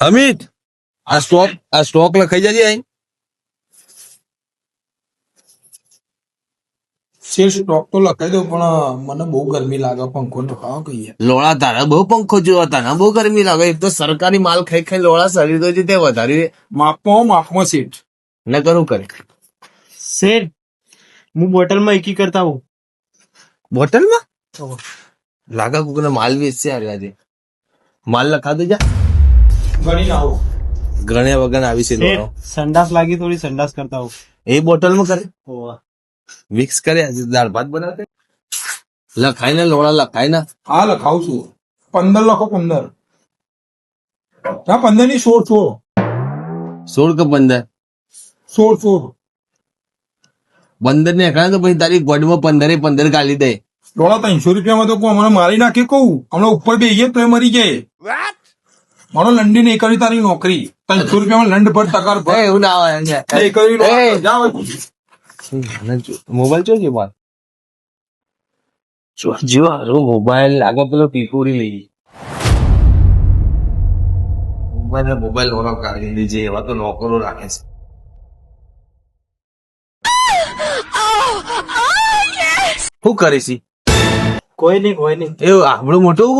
અમિત, આ સ્ટોક લખાઈ જજે અહીં. શેર સ્ટોક તો લખાઈ દો, પણ મને બહુ ગરમી લાગે. પંખો નખાવો કહીએ. લોળા તારા બહુ પંખો જોવા, તને બહુ ગરમી લાગે. એક તો સરકારી માલ ખાઈ ખાઈ લોળા શરીર તો તે વધારી માપમાં શેઠ. ન કરું કરે. શેઠ, હું બોટલમાં એકી કરતા હું. બોટલમાં લાગા કુકને માલ વેચશે આજે. માલ લખા દે જા. ગણી આવો. ગણ્યા વગર આવી છે લોળો. શેઠ, સંડાસ લાગી થોડી સંડાસ કરતા હું. એ બોટલમાં કરે હોવા. મિક્સ કરે આજે દાળ ભાત બનાવતે. લખાય ને લોળા લખાય ને. હા લખાવું છું. 15 લખો. 15 ના 15 ની 16. 16 કે 15? 16. 15 ને એકડા તો પછી તારી ગોડમાં 15 ગાલી દે. ડોળા 300 રૂપિયામાં તો મને મારી નાખે કહું. હમણાં ઉપર બેહીએ તો એ મરી જાય. મારો લંડી નહીં કરી તારી નોકરી. 300 રૂપિયામાં લંડ ભર ટકાર ભર. એવું ના આવે નહીં કરી જાઓ. મોબાઈલ જોજે બાર જો હારો મોબાઈલ લાગે પેલો પીપુરી લઈ મોબાઈલ ઓનો કાઢી લીજે. એવા તો નોકરો રાખે છે. શું કરે છે? કોઈ નહીં. એવું આપણું મોટું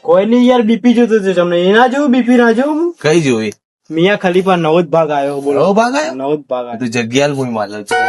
કોઈ નહીં યાર, બીપી જોતો હતો તમને. એ ના જોવું, બીપી ના જોવું. કઈ જોઈ? મિયા ખલીફા નવો જ ભાગ આવ્યો. બોલો, નવો ભાગ આવ્યો? નવો જ ભાગ આવ્યો. તું જગ્યા હું માલ છું.